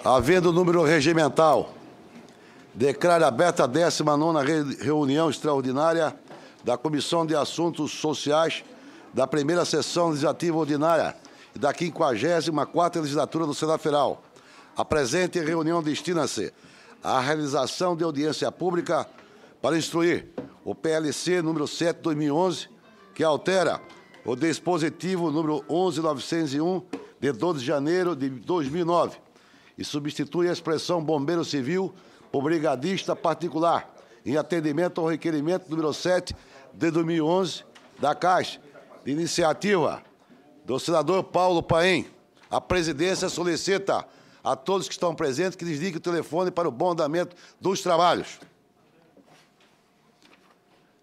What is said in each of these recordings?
Havendo número regimental, declaro aberta a 19ª reunião extraordinária da Comissão de Assuntos Sociais da primeira sessão legislativa ordinária e da 54ª legislatura do Senado Federal. A presente reunião destina-se à realização de audiência pública para instruir o PLC número 7/2011, que altera o dispositivo número 11.901, de 12 de janeiro de 2009, e substitui a expressão bombeiro civil por brigadista particular, em atendimento ao requerimento número 7 de 2011 da Caixa, de iniciativa do senador Paulo Paim. A presidência solicita a todos que estão presentes que desliguem o telefone para o bom andamento dos trabalhos.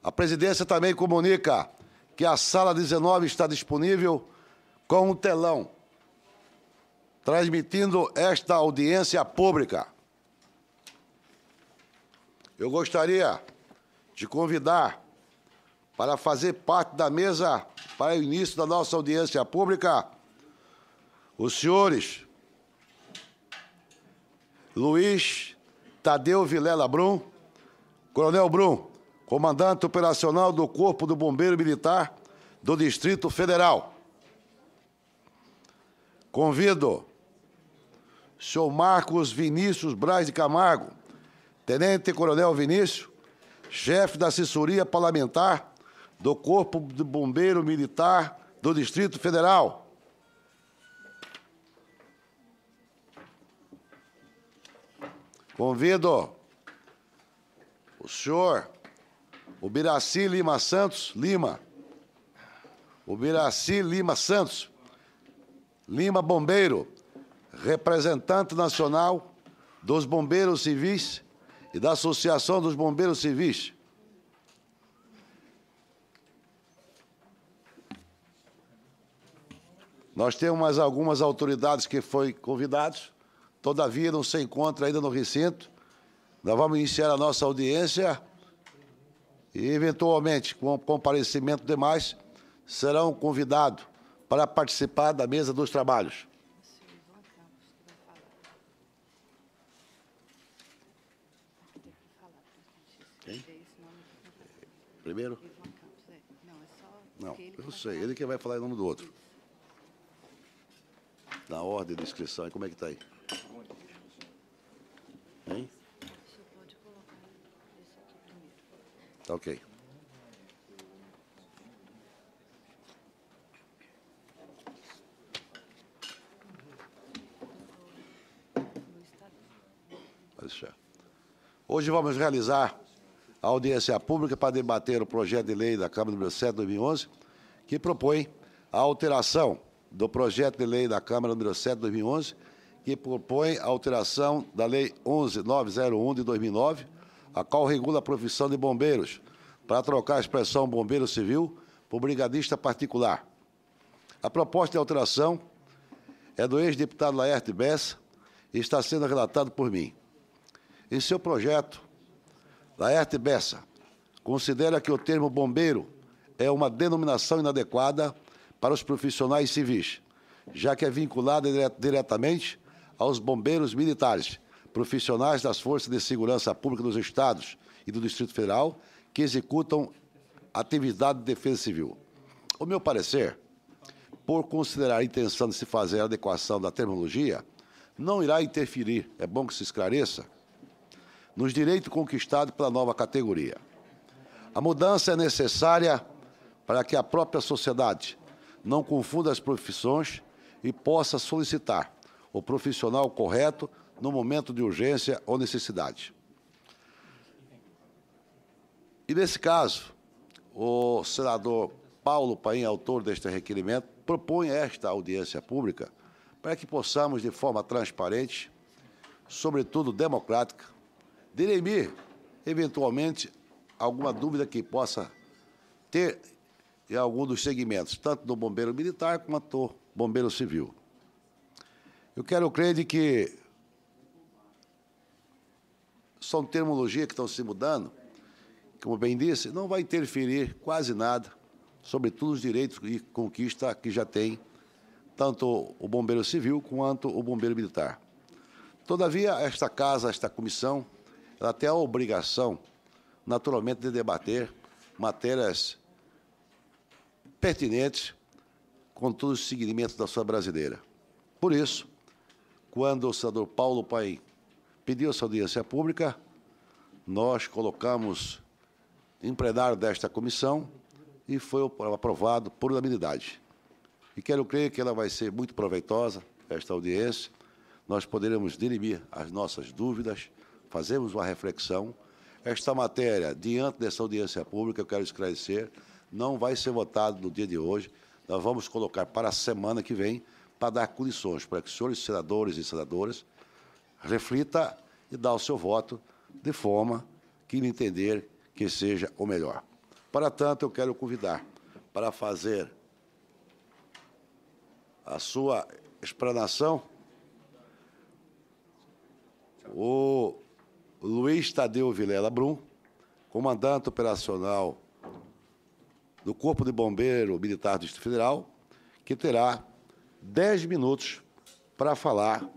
A presidência também comunica que a sala 19 está disponível com um telão, transmitindo esta audiência pública. Eu gostaria de convidar para fazer parte da mesa para o início da nossa audiência pública os senhores Luiz Tadeu Vilela Brum, Coronel Brum, comandante operacional do Corpo do Bombeiro Militar do Distrito Federal. Convido o senhor Marcos Vinícius Braz de Camargo, Tenente Coronel Vinícius, chefe da assessoria parlamentar do Corpo do Bombeiro Militar do Distrito Federal. Convido o senhor Ubiraci Lima Santos, Ubiraci Lima Santos, bombeiro, representante nacional dos bombeiros civis e da Associação dos Bombeiros Civis. Nós temos mais algumas autoridades que foram convidadas, todavia não se encontram ainda no recinto. Nós vamos iniciar a nossa audiência e, eventualmente, com o comparecimento demais, serão convidados para participar da mesa dos trabalhos. Quem? Primeiro? Não, eu sei, ele que vai falar em nome do outro. Na ordem de inscrição, como é que está aí? Hein? Tá ok. Hoje vamos realizar a audiência pública para debater o projeto de lei da Câmara número 7/2011, que propõe a alteração do projeto de lei da Câmara número 7/2011, que propõe a alteração da Lei 11.901 de 2009, a qual regula a profissão de bombeiros, para trocar a expressão bombeiro civil por brigadista particular. A proposta de alteração é do ex-deputado Laerte Bessa e está sendo relatado por mim. Em seu projeto, Laerte Bessa considera que o termo bombeiro é uma denominação inadequada para os profissionais civis, já que é vinculada diretamente aos bombeiros militares, profissionais das Forças de Segurança Pública dos Estados e do Distrito Federal, que executam atividade de defesa civil. O meu parecer, por considerar a intenção de se fazer a adequação da terminologia, não irá interferir, é bom que se esclareça, nos direitos conquistados pela nova categoria. A mudança é necessária para que a própria sociedade não confunda as profissões e possa solicitar o profissional correto no momento de urgência ou necessidade. E, nesse caso, o senador Paulo Paim, autor deste requerimento, propõe esta audiência pública para que possamos, de forma transparente, sobretudo democrática, dirimir, eventualmente, alguma dúvida que possa ter em algum dos segmentos, tanto do bombeiro militar quanto do bombeiro civil. Eu quero crer de que são terminologias que estão se mudando, como bem disse, não vai interferir quase nada, sobretudo os direitos e conquista que já tem tanto o bombeiro civil quanto o bombeiro militar. Todavia, esta casa, esta comissão, ela tem a obrigação, naturalmente, de debater matérias pertinentes com todos os segmentos da sociedade brasileira. Por isso, quando o senador Paulo Paim pediu essa audiência pública, nós colocamos em plenário desta comissão e foi aprovado por unanimidade. E quero crer que ela vai ser muito proveitosa, esta audiência. Nós poderemos dirimir as nossas dúvidas, fazermos uma reflexão. Esta matéria, diante dessa audiência pública, eu quero esclarecer, não vai ser votada no dia de hoje. Nós vamos colocar para a semana que vem, para dar condições para que os senhores senadores e senadoras reflitam e dão o seu voto de forma que ele entender que seja o melhor. Para tanto, eu quero convidar para fazer a sua explanação o Luiz Tadeu Vilela Brum, comandante operacional do Corpo de Bombeiro Militar do Distrito Federal, que terá 10 minutos para falar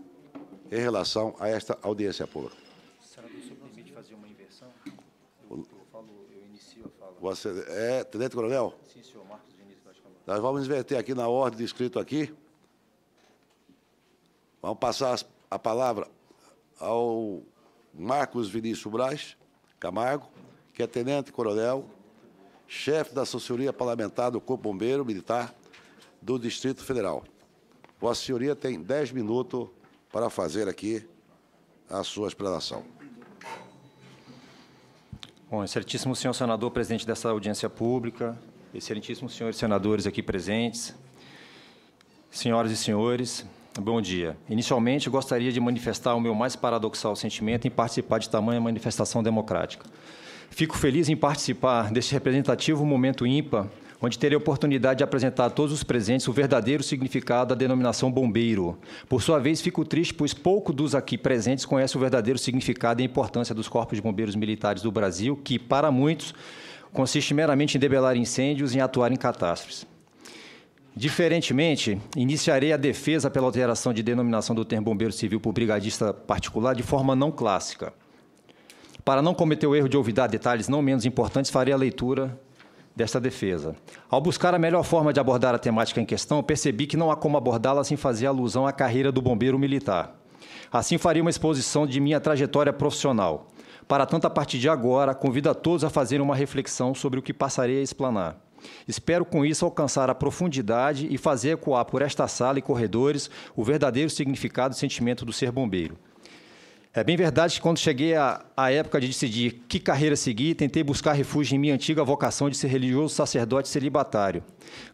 em relação a esta audiência pública. Senador, o senhor permite fazer uma inversão? Eu inicio a fala. Você é Tenente Coronel? Sim, senhor. Marcos Vinícius Vaz Camargo. Nós vamos inverter aqui na ordem de escrito aqui. Vamos passar a palavra ao Marcos Vinícius Vaz Camargo, que é Tenente Coronel, chefe da assessoria parlamentar do Corpo Bombeiro Militar do Distrito Federal. Vossa Senhoria tem 10 minutos para fazer aqui a sua explanação. Bom, excelentíssimo senhor senador, presidente dessa audiência pública, excelentíssimos senhores senadores aqui presentes, senhoras e senhores, bom dia. Inicialmente, gostaria de manifestar o meu mais paradoxal sentimento em participar de tamanha manifestação democrática. Fico feliz em participar deste representativo momento ímpar, onde terei a oportunidade de apresentar a todos os presentes o verdadeiro significado da denominação bombeiro. Por sua vez, fico triste, pois pouco dos aqui presentes conhecem o verdadeiro significado e a importância dos corpos de bombeiros militares do Brasil, que, para muitos, consiste meramente em debelar incêndios e em atuar em catástrofes. Diferentemente, iniciarei a defesa pela alteração de denominação do termo bombeiro civil por brigadista particular de forma não clássica. Para não cometer o erro de olvidar detalhes não menos importantes, farei a leitura desta defesa. Ao buscar a melhor forma de abordar a temática em questão, percebi que não há como abordá-la sem fazer alusão à carreira do bombeiro militar. Assim, farei uma exposição de minha trajetória profissional. Para tanto, a partir de agora, convido a todos a fazerem uma reflexão sobre o que passarei a explanar. Espero, com isso, alcançar a profundidade e fazer ecoar por esta sala e corredores o verdadeiro significado e sentimento do ser bombeiro. É bem verdade que, quando cheguei à época de decidir que carreira seguir, tentei buscar refúgio em minha antiga vocação de ser religioso sacerdote celibatário.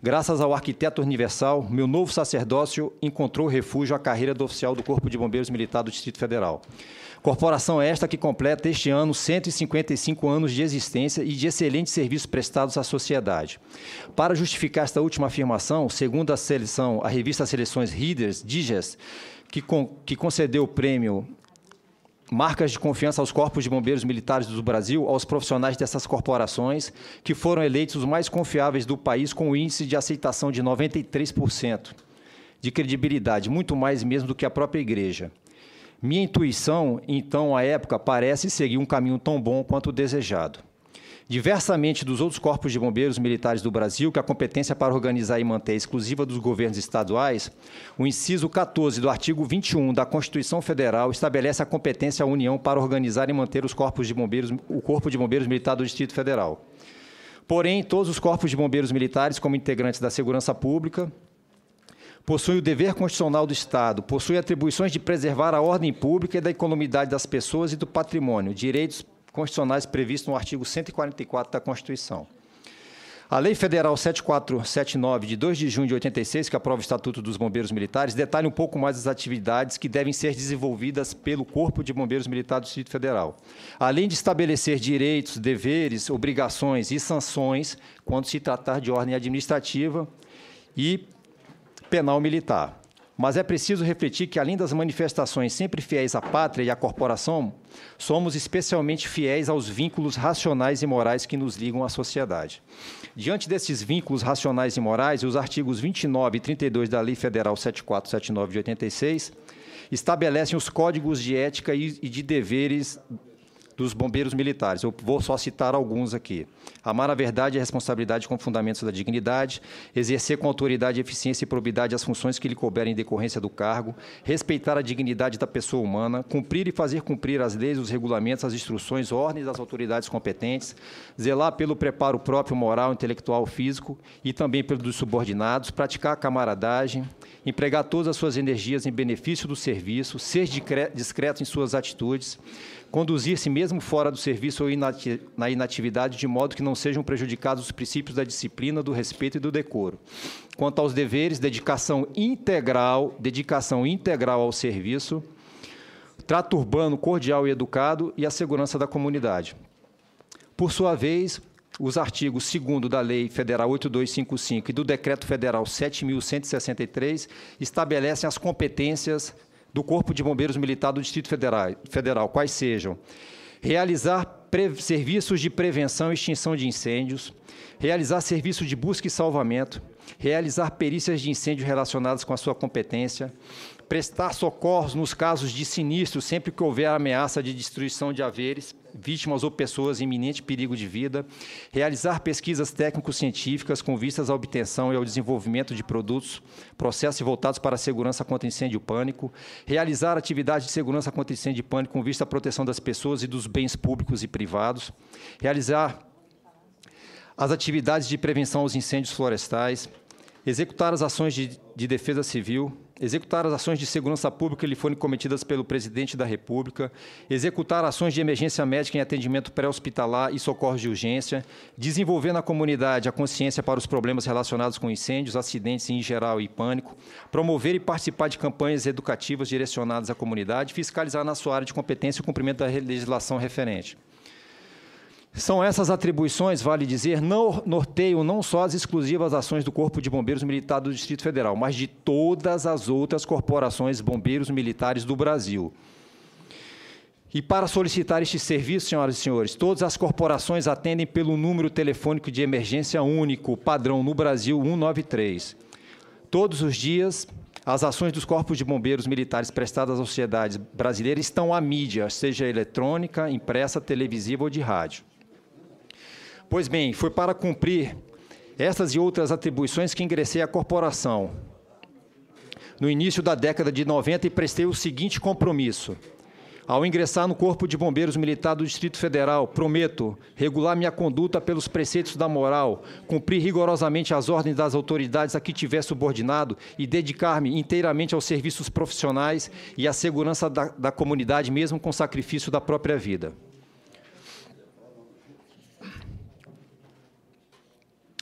Graças ao arquiteto universal, meu novo sacerdócio encontrou refúgio à carreira do oficial do Corpo de Bombeiros Militar do Distrito Federal. Corporação esta que completa este ano 155 anos de existência e de excelentes serviços prestados à sociedade. Para justificar esta última afirmação, segundo a revista Seleções Readers, Digest, que concedeu o prêmio Marcas de Confiança aos Corpos de Bombeiros Militares do Brasil, aos profissionais dessas corporações, que foram eleitos os mais confiáveis do país com um índice de aceitação de 93% de credibilidade, muito mais mesmo do que a própria Igreja. Minha intuição, então, à época, parece seguir um caminho tão bom quanto o desejado. Diversamente dos outros corpos de bombeiros militares do Brasil, que a competência para organizar e manter é exclusiva dos governos estaduais, o inciso 14 do artigo 21 da Constituição Federal estabelece a competência à União para organizar e manter o Corpo de Bombeiros Militar do Distrito Federal. Porém, todos os corpos de bombeiros militares, como integrantes da segurança pública, possuem o dever constitucional do Estado, possuem atribuições de preservar a ordem pública e da economidade das pessoas e do patrimônio, direitos constitucionais previstos no artigo 144 da Constituição. A Lei Federal 7479, de 2 de junho de 86, que aprova o Estatuto dos Bombeiros Militares, detalha um pouco mais as atividades que devem ser desenvolvidas pelo Corpo de Bombeiros Militares do Distrito Federal, além de estabelecer direitos, deveres, obrigações e sanções quando se tratar de ordem administrativa e penal militar. Mas é preciso refletir que, além das manifestações sempre fiéis à pátria e à corporação, somos especialmente fiéis aos vínculos racionais e morais que nos ligam à sociedade. Diante desses vínculos racionais e morais, os artigos 29 e 32 da Lei Federal 7479 de 86 estabelecem os códigos de ética e de deveres dos bombeiros militares. Eu vou só citar alguns aqui. Amar a verdade e a responsabilidade com fundamentos da dignidade, exercer com autoridade, eficiência e probidade as funções que lhe couberem em decorrência do cargo, respeitar a dignidade da pessoa humana, cumprir e fazer cumprir as leis, os regulamentos, as instruções, ordens das autoridades competentes, zelar pelo preparo próprio moral, intelectual, físico e também pelo dos subordinados, praticar a camaradagem, empregar todas as suas energias em benefício do serviço, ser discreto em suas atitudes, conduzir-se mesmo fora do serviço ou na inatividade, de modo que não sejam prejudicados os princípios da disciplina, do respeito e do decoro. Quanto aos deveres, dedicação integral ao serviço, trato urbano, cordial e educado e a segurança da comunidade. Por sua vez, os artigos 2º da Lei Federal 8255 e do Decreto Federal 7.163 estabelecem as competências do Corpo de Bombeiros Militar do Distrito Federal, quais sejam: realizar serviços de prevenção e extinção de incêndios, realizar serviços de busca e salvamento, realizar perícias de incêndio relacionadas com a sua competência, prestar socorros nos casos de sinistro sempre que houver ameaça de destruição de haveres, vítimas ou pessoas em iminente perigo de vida, realizar pesquisas técnico-científicas com vistas à obtenção e ao desenvolvimento de produtos, processos voltados para a segurança contra incêndio e pânico, realizar atividades de segurança contra incêndio e pânico com vista à proteção das pessoas e dos bens públicos e privados, realizar as atividades de prevenção aos incêndios florestais, executar as ações de defesa civil, executar as ações de segurança pública que lhe forem cometidas pelo Presidente da República, executar ações de emergência médica em atendimento pré-hospitalar e socorros de urgência, desenvolver na comunidade a consciência para os problemas relacionados com incêndios, acidentes em geral e pânico, promover e participar de campanhas educativas direcionadas à comunidade, fiscalizar na sua área de competência o cumprimento da legislação referente. São essas atribuições, vale dizer, norteiam não só as exclusivas ações do Corpo de Bombeiros Militar do Distrito Federal, mas de todas as outras corporações bombeiros militares do Brasil. E para solicitar este serviço, senhoras e senhores, todas as corporações atendem pelo número telefônico de emergência único, padrão no Brasil 193. Todos os dias, as ações dos corpos de bombeiros militares prestadas à sociedade brasileira estão à mídia, seja eletrônica, impressa, televisiva ou de rádio. Pois bem, foi para cumprir essas e outras atribuições que ingressei à corporação no início da década de 90 e prestei o seguinte compromisso: ao ingressar no Corpo de Bombeiros Militar do Distrito Federal, prometo regular minha conduta pelos preceitos da moral, cumprir rigorosamente as ordens das autoridades a que tiver subordinado e dedicar-me inteiramente aos serviços profissionais e à segurança da comunidade, mesmo com sacrifício da própria vida.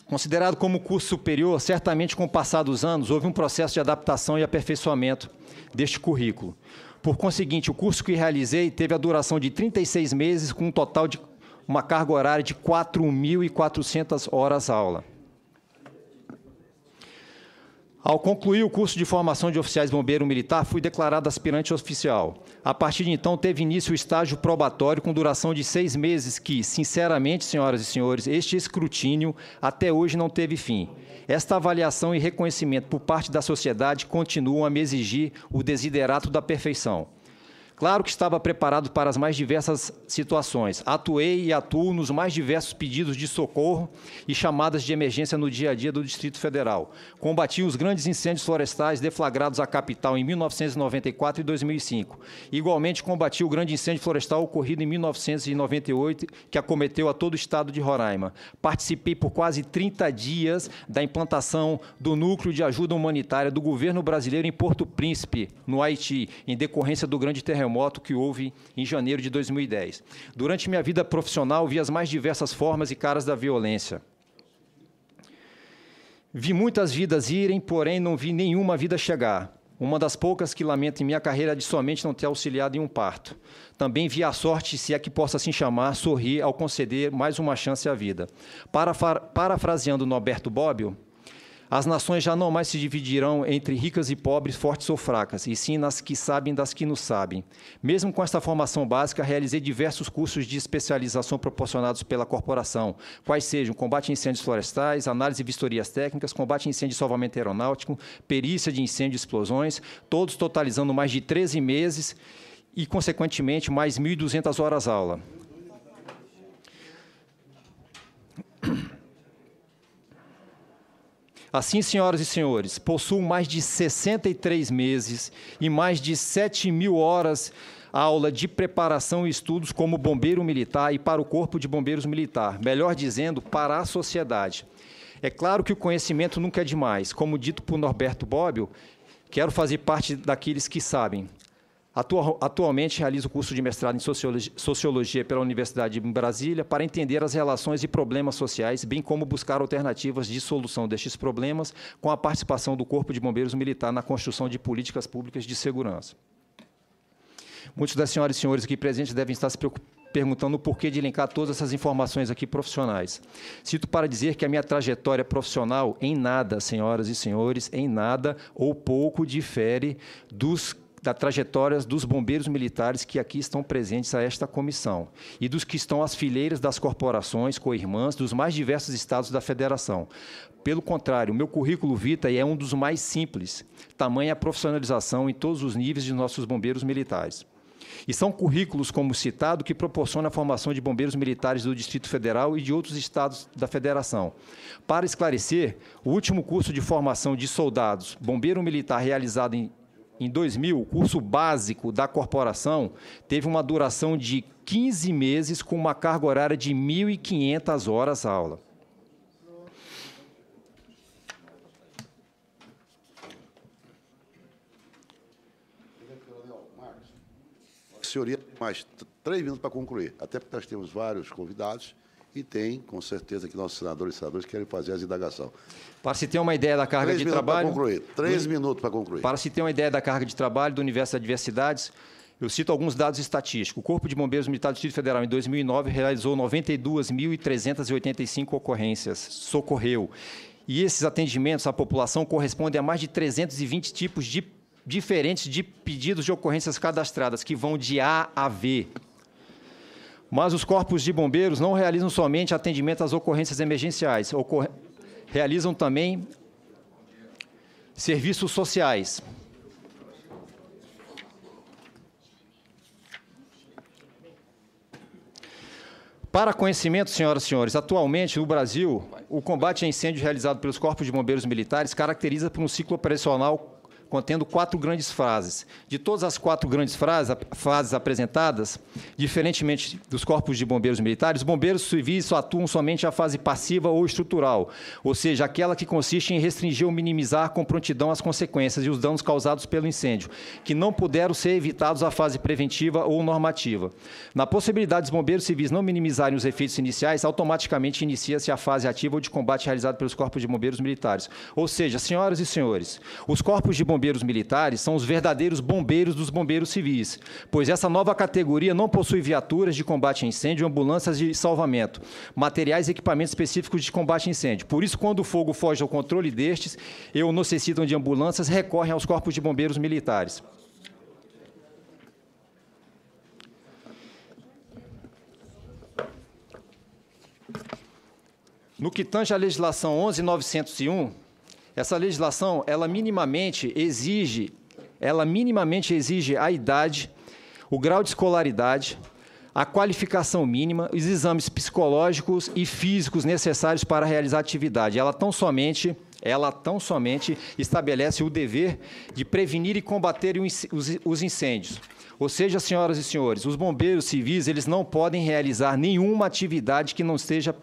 Considerado como curso superior, certamente com o passar dos anos, houve um processo de adaptação e aperfeiçoamento deste currículo. Por conseguinte, o curso que realizei teve a duração de 36 meses, com um total de uma carga horária de 4.400 horas aula. Ao concluir o curso de formação de oficiais bombeiro militar, fui declarado aspirante oficial. A partir de então, teve início o estágio probatório com duração de 6 meses que, sinceramente, senhoras e senhores, este escrutínio até hoje não teve fim. Esta avaliação e reconhecimento por parte da sociedade continuam a me exigir o desiderato da perfeição. Claro que estava preparado para as mais diversas situações. Atuei e atuo nos mais diversos pedidos de socorro e chamadas de emergência no dia a dia do Distrito Federal. Combati os grandes incêndios florestais deflagrados à capital em 1994 e 2005. Igualmente, combati o grande incêndio florestal ocorrido em 1998, que acometeu a todo o estado de Roraima. Participei por quase 30 dias da implantação do Núcleo de Ajuda Humanitária do governo brasileiro em Porto Príncipe, no Haiti, em decorrência do grande terremoto que houve em janeiro de 2010. Durante minha vida profissional, vi as mais diversas formas e caras da violência. Vi muitas vidas irem, porém não vi nenhuma vida chegar. Uma das poucas que lamento em minha carreira é de somente não ter auxiliado em um parto. Também vi a sorte, se é que possa assim chamar, sorrir ao conceder mais uma chance à vida. Parafraseando Norberto Bobbio, As nações já não mais se dividirão entre ricas e pobres, fortes ou fracas, e sim nas que sabem das que não sabem. Mesmo com esta formação básica, realizei diversos cursos de especialização proporcionados pela corporação, quais sejam combate a incêndios florestais, análise e vistorias técnicas, combate a incêndio e salvamento aeronáutico, perícia de incêndio e explosões, todos totalizando mais de 13 meses e, consequentemente, mais 1.200 horas-aula. Assim, senhoras e senhores, possuo mais de 63 meses e mais de 7.000 horas aula de preparação e estudos como bombeiro militar e para o Corpo de Bombeiros Militar, melhor dizendo, para a sociedade. É claro que o conhecimento nunca é demais. Como dito por Norberto Bobbio, quero fazer parte daqueles que sabem. Atualmente, realizo o curso de mestrado em Sociologia pela Universidade de Brasília para entender as relações e problemas sociais, bem como buscar alternativas de solução destes problemas com a participação do Corpo de Bombeiros Militar na construção de políticas públicas de segurança. Muitos das senhoras e senhores aqui presentes devem estar se perguntando o porquê de elencar todas essas informações aqui profissionais. Cito para dizer que a minha trajetória profissional em nada, senhoras e senhores, em nada ou pouco difere da trajetória dos bombeiros militares que aqui estão presentes a esta comissão e dos que estão às fileiras das corporações co-irmãs dos mais diversos estados da federação. Pelo contrário, o meu currículo vitae é um dos mais simples, tamanha a profissionalização em todos os níveis de nossos bombeiros militares. E são currículos, como citado, que proporcionam a formação de bombeiros militares do Distrito Federal e de outros estados da Federação. Para esclarecer, o último curso de formação de soldados bombeiro militar realizado em 2000, o curso básico da corporação teve uma duração de 15 meses com uma carga horária de 1.500 horas aula. A senhoria tem mais 3 minutos para concluir, até porque nós temos vários convidados e tem, com certeza, que nossos senadores e senadores querem fazer as indagações. Para se ter uma ideia da carga de trabalho... 3 minutos para concluir. Para se ter uma ideia da carga de trabalho do universo das diversidades, eu cito alguns dados estatísticos. O Corpo de Bombeiros Militar do Distrito Federal, em 2009, realizou 92.385 ocorrências, socorreu. E esses atendimentos à população correspondem a mais de 320 tipos diferentes de pedidos de ocorrências cadastradas, que vão de A a V. Mas os corpos de bombeiros não realizam somente atendimento às ocorrências emergenciais, realizam também serviços sociais. Para conhecimento, senhoras e senhores, atualmente, no Brasil, o combate a incêndio realizado pelos corpos de bombeiros militares caracteriza por um ciclo operacional contendo 4 grandes fases. De todas as 4 grandes fases apresentadas, diferentemente dos corpos de bombeiros militares, os bombeiros civis só atuam somente a fase passiva ou estrutural, ou seja, aquela que consiste em restringir ou minimizar com prontidão as consequências e os danos causados pelo incêndio, que não puderam ser evitados à fase preventiva ou normativa. Na possibilidade dos bombeiros civis não minimizarem os efeitos iniciais, automaticamente inicia-se a fase ativa ou de combate realizada pelos corpos de bombeiros militares. Ou seja, senhoras e senhores, os corpos de bombeiros militares são os verdadeiros bombeiros dos bombeiros civis, pois essa nova categoria não possui viaturas de combate a incêndio, ambulâncias de salvamento, materiais e equipamentos específicos de combate a incêndio. Por isso, quando o fogo foge ao controle destes ou necessitam de ambulâncias, recorrem aos corpos de bombeiros militares. No que tange à legislação 11.901, essa legislação, ela minimamente exige a idade, o grau de escolaridade, a qualificação mínima, os exames psicológicos e físicos necessários para realizar a atividade. Ela tão somente estabelece o dever de prevenir e combater os incêndios. Ou seja, senhoras e senhores, os bombeiros civis, eles não podem realizar nenhuma atividade que não esteja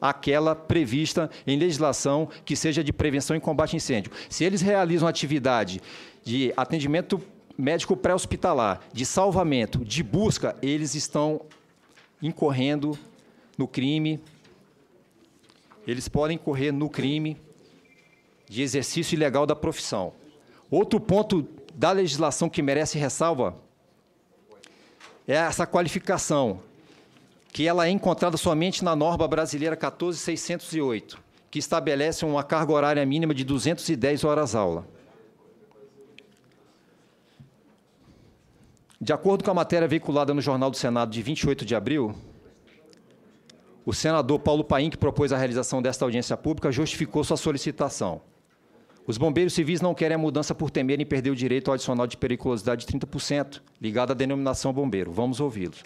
aquela prevista em legislação que seja de prevenção e combate a incêndio. Se eles realizam atividade de atendimento médico pré-hospitalar, de salvamento, de busca, eles estão incorrendo no crime, eles podem incorrer no crime de exercício ilegal da profissão. Outro ponto da legislação que merece ressalva é essa qualificação, que ela é encontrada somente na norma brasileira 14.608, que estabelece uma carga horária mínima de 210 horas-aula. De acordo com a matéria veiculada no Jornal do Senado de 28 de abril, o senador Paulo Paim, que propôs a realização desta audiência pública, justificou sua solicitação. Os bombeiros civis não querem a mudança por temerem perder o direito ao adicional de periculosidade de 30%, ligado à denominação bombeiro. Vamos ouvi-los.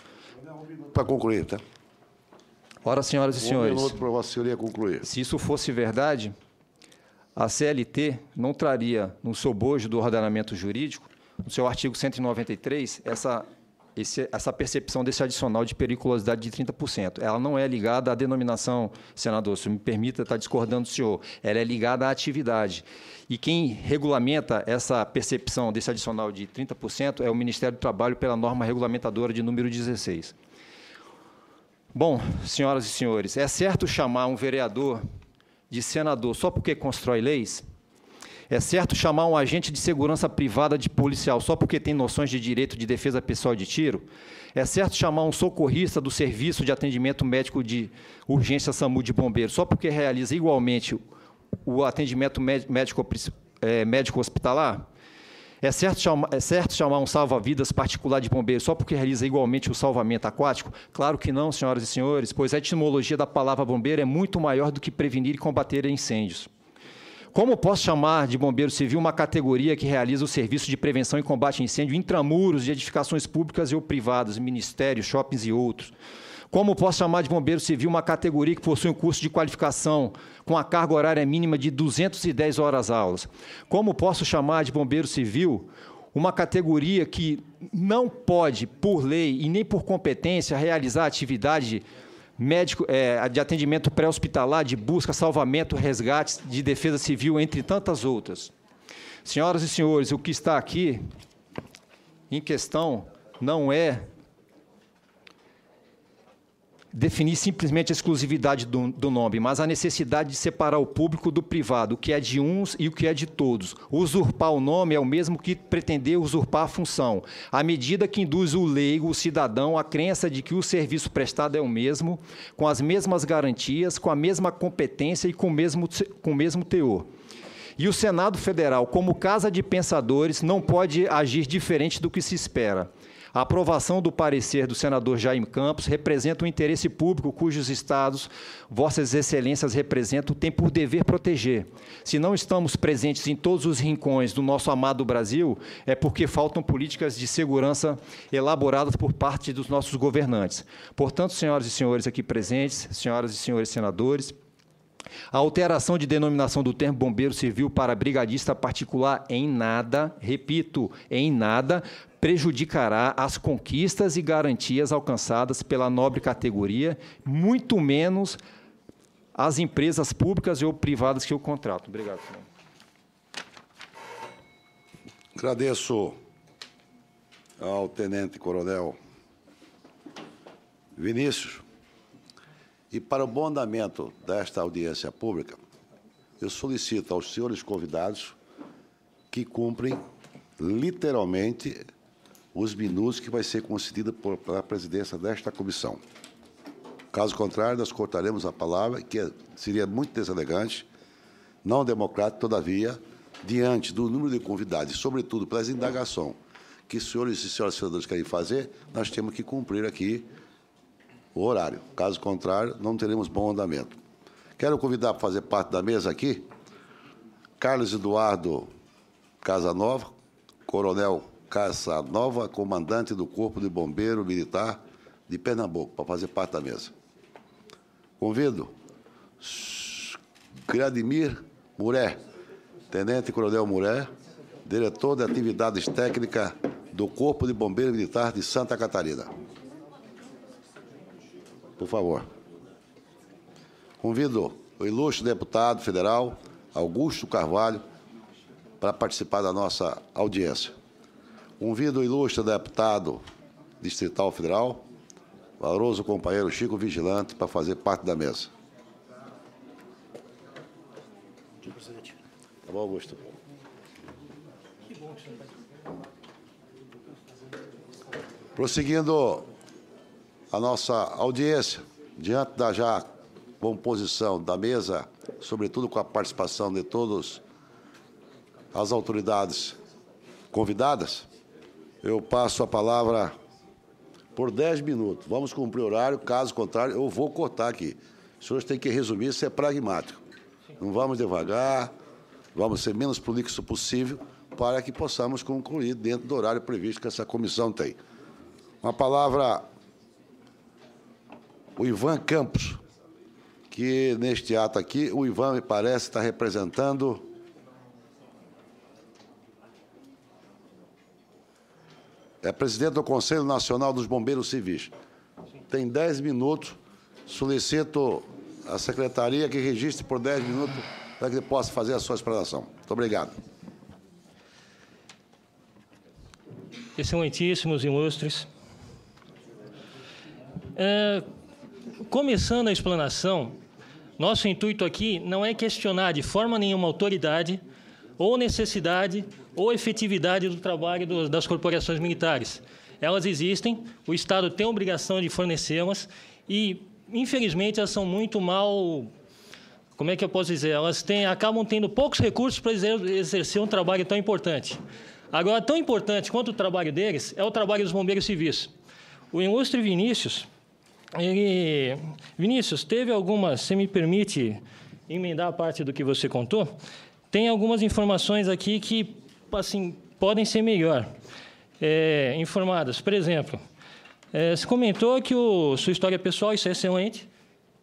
Para concluir, tá? Ora, senhoras e senhores, minuto para Vossa Senhoria concluir. Se isso fosse verdade, a CLT não traria no seu bojo do ordenamento jurídico, no seu artigo 193, essa percepção desse adicional de periculosidade de 30%. Ela não é ligada à denominação, senador, se me permita estar discordando do senhor, ela é ligada à atividade. E quem regulamenta essa percepção desse adicional de 30% é o Ministério do Trabalho pela norma regulamentadora de número 16. Bom, senhoras e senhores, é certo chamar um vereador de senador só porque constrói leis? É certo chamar um agente de segurança privada de policial só porque tem noções de direito de defesa pessoal de tiro? É certo chamar um socorrista do Serviço de Atendimento Médico de Urgência SAMU de Bombeiro só porque realiza igualmente o atendimento médico hospitalar? É certo chamar um salva-vidas particular de bombeiro só porque realiza igualmente o salvamento aquático? Claro que não, senhoras e senhores, pois a etimologia da palavra bombeiro é muito maior do que prevenir e combater incêndios. Como posso chamar de bombeiro civil uma categoria que realiza o serviço de prevenção e combate a incêndio intramuros de edificações públicas ou privadas, ministérios, shoppings e outros? Como posso chamar de bombeiro civil uma categoria que possui um curso de qualificação com a carga horária mínima de 210 horas-aulas? Como posso chamar de bombeiro civil uma categoria que não pode, por lei e nem por competência, realizar atividade médico, de atendimento pré-hospitalar, de busca, salvamento, resgate, de defesa civil, entre tantas outras? Senhoras e senhores, o que está aqui em questão não é definir simplesmente a exclusividade do nome, mas a necessidade de separar o público do privado, o que é de uns e o que é de todos. Usurpar o nome é o mesmo que pretender usurpar a função, à medida que induz o leigo, o cidadão, à crença de que o serviço prestado é o mesmo, com as mesmas garantias, com a mesma competência e com o mesmo teor. E o Senado Federal, como casa de pensadores, não pode agir diferente do que se espera. A aprovação do parecer do senador Jaime Campos representa um interesse público cujos estados, vossas excelências representam, têm por dever proteger. Se não estamos presentes em todos os rincões do nosso amado Brasil, é porque faltam políticas de segurança elaboradas por parte dos nossos governantes. Portanto, senhoras e senhores aqui presentes, senhoras e senhores senadores, a alteração de denominação do termo bombeiro civil para brigadista particular em nada, repito, em nada, prejudicará as conquistas e garantias alcançadas pela nobre categoria, muito menos as empresas públicas ou privadas que o contratam. Obrigado, senhor. Agradeço ao tenente-coronel Vinícius. E para o bom andamento desta audiência pública, eu solicito aos senhores convidados que cumprem literalmente os minutos que vai ser concedido pela presidência desta comissão. Caso contrário, nós cortaremos a palavra, que seria muito deselegante, não democrático, todavia, diante do número de convidados, e, sobretudo, pelas indagações que os senhores e senhoras senadores querem fazer, nós temos que cumprir aqui o horário. Caso contrário, não teremos bom andamento. Quero convidar para fazer parte da mesa aqui Carlos Eduardo Casanova, coronel Casanova, comandante do Corpo de Bombeiro Militar de Pernambuco, para fazer parte da mesa. Convido Gradimir Muré, tenente-coronel Muré, diretor de atividades técnicas do Corpo de Bombeiro Militar de Santa Catarina. Por favor. Convido o ilustre deputado federal, Augusto Carvalho, para participar da nossa audiência. Convido o ilustre deputado distrital federal, valoroso companheiro Chico Vigilante, para fazer parte da mesa. Tá bom, Augusto? Prosseguindo a nossa audiência, diante da já composição da mesa, sobretudo com a participação de todas as autoridades convidadas, eu passo a palavra por 10 minutos. Vamos cumprir o horário, caso contrário, eu vou cortar aqui. Os senhores têm que resumir, ser pragmático. Não vamos devagar, vamos ser menos prolixo possível para que possamos concluir dentro do horário previsto que essa comissão tem. Uma palavra, o Ivan Campos, que neste ato aqui, o Ivan me parece estar representando é presidente do Conselho Nacional dos Bombeiros Civis. Tem 10 minutos. Solicito à secretaria que registre por 10 minutos para que ele possa fazer a sua explanação. Muito obrigado. Excelentíssimos, ilustres. Começando a explanação, nosso intuito aqui não é questionar de forma nenhuma a autoridade ou necessidade ou efetividade do trabalho das corporações militares. Elas existem, o Estado tem a obrigação de fornecê-las e, infelizmente, elas são muito mal... Como é que eu posso dizer? Elas acabam tendo poucos recursos para exercer um trabalho tão importante. Agora, tão importante quanto o trabalho deles é o trabalho dos bombeiros civis. O ilustre Vinícius, Vinícius, teve algumas, se me permite emendar a parte do que você contou, tem algumas informações aqui que, assim, podem ser melhor informadas. Por exemplo, você comentou que sua história pessoal, isso é excelente.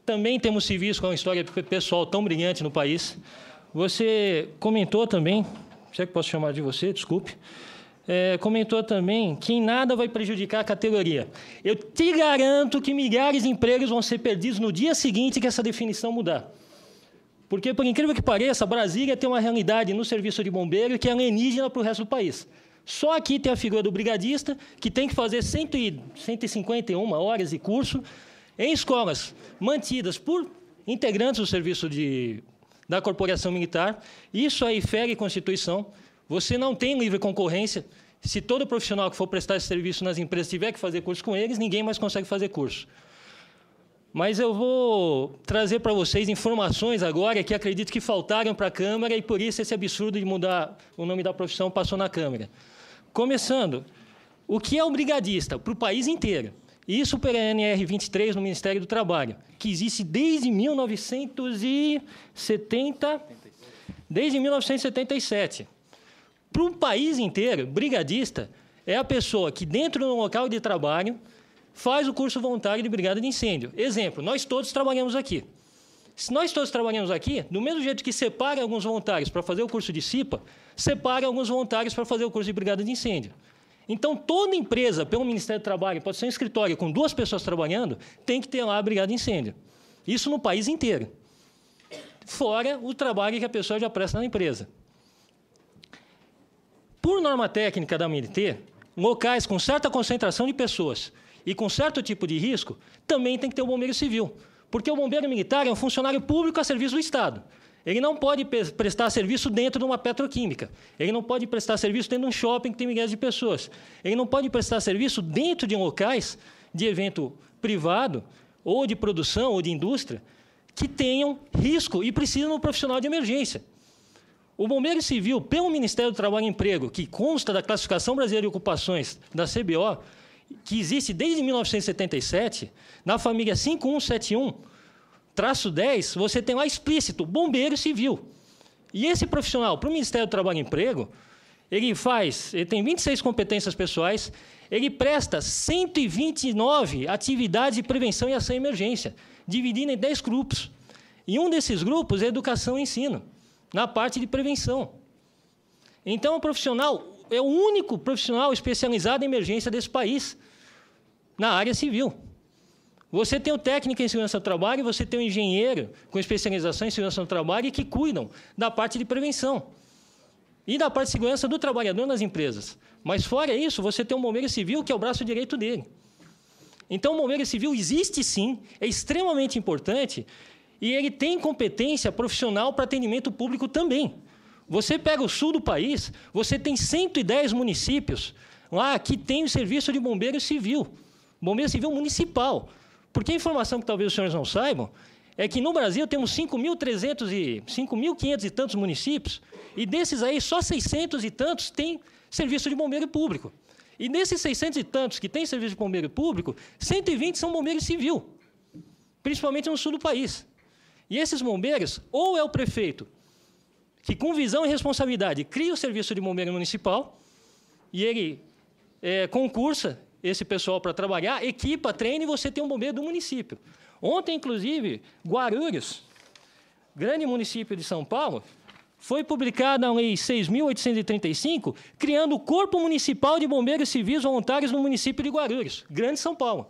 Também temos civis com uma história pessoal tão brilhante no país. Você comentou também, se é que posso chamar de você, desculpe, comentou também que em nada vai prejudicar a categoria. Eu te garanto que milhares de empregos vão ser perdidos no dia seguinte que essa definição mudar. Porque, por incrível que pareça, Brasília tem uma realidade no serviço de bombeiro que é alienígena para o resto do país. Só aqui tem a figura do brigadista, que tem que fazer 151 horas de curso em escolas mantidas por integrantes do serviço da corporação militar. Isso aí fere a Constituição. Você não tem livre concorrência. Se todo profissional que for prestar esse serviço nas empresas tiver que fazer curso com eles, ninguém mais consegue fazer curso. Mas eu vou trazer para vocês informações agora que acredito que faltaram para a Câmara e, por isso, esse absurdo de mudar o nome da profissão passou na Câmara. Começando, o que é o brigadista para o país inteiro? Isso pela NR 23 no Ministério do Trabalho, que existe desde 1977. Para o país inteiro, brigadista é a pessoa que, dentro do local de trabalho, faz o curso voluntário de brigada de incêndio. Exemplo, nós todos trabalhamos aqui. Se nós todos trabalhamos aqui, do mesmo jeito que separa alguns voluntários para fazer o curso de CIPA, separa alguns voluntários para fazer o curso de brigada de incêndio. Então, toda empresa, pelo Ministério do Trabalho, pode ser um escritório com 2 pessoas trabalhando, tem que ter lá a brigada de incêndio. Isso no país inteiro. Fora o trabalho que a pessoa já presta na empresa. Por norma técnica da MNT, locais com certa concentração de pessoas e com certo tipo de risco, também tem que ter o bombeiro civil. Porque o bombeiro militar é um funcionário público a serviço do Estado. Ele não pode prestar serviço dentro de uma petroquímica. Ele não pode prestar serviço dentro de um shopping que tem milhares de pessoas. Ele não pode prestar serviço dentro de locais de evento privado, ou de produção, ou de indústria, que tenham risco e precisam de um profissional de emergência. O bombeiro civil, pelo Ministério do Trabalho e Emprego, que consta da Classificação Brasileira de Ocupações da CBO, que existe desde 1977, na família 5171-10, você tem lá explícito, bombeiro civil. E esse profissional, para o Ministério do Trabalho e Emprego, ele tem 26 competências pessoais, ele presta 129 atividades de prevenção e ação em emergência, dividindo em 10 grupos. E um desses grupos é educação e ensino, na parte de prevenção. Então, o profissional é o único profissional especializado em emergência desse país, na área civil. Você tem o técnico em segurança do trabalho, você tem o engenheiro com especialização em segurança do trabalho que cuidam da parte de prevenção e da parte de segurança do trabalhador nas empresas. Mas, fora isso, você tem um bombeiro civil que é o braço direito dele. Então, o bombeiro civil existe sim, é extremamente importante e ele tem competência profissional para atendimento público também. Você pega o sul do país, você tem 110 municípios lá que tem o serviço de bombeiro civil municipal. Porque a informação que talvez os senhores não saibam é que no Brasil temos 5.500 e tantos municípios, e desses aí só 600 e tantos têm serviço de bombeiro público. E desses 600 e tantos que têm serviço de bombeiro público, 120 são bombeiros civil, principalmente no sul do país. E esses bombeiros, ou é o prefeito, que com visão e responsabilidade cria o serviço de bombeiro municipal, e ele concursa esse pessoal para trabalhar, equipa, treina, e você tem um bombeiro do município. Ontem, inclusive, Guarulhos, grande município de São Paulo, foi publicada a Lei 6.835, criando o Corpo Municipal de Bombeiros Civis Voluntários no município de Guarulhos, Grande São Paulo.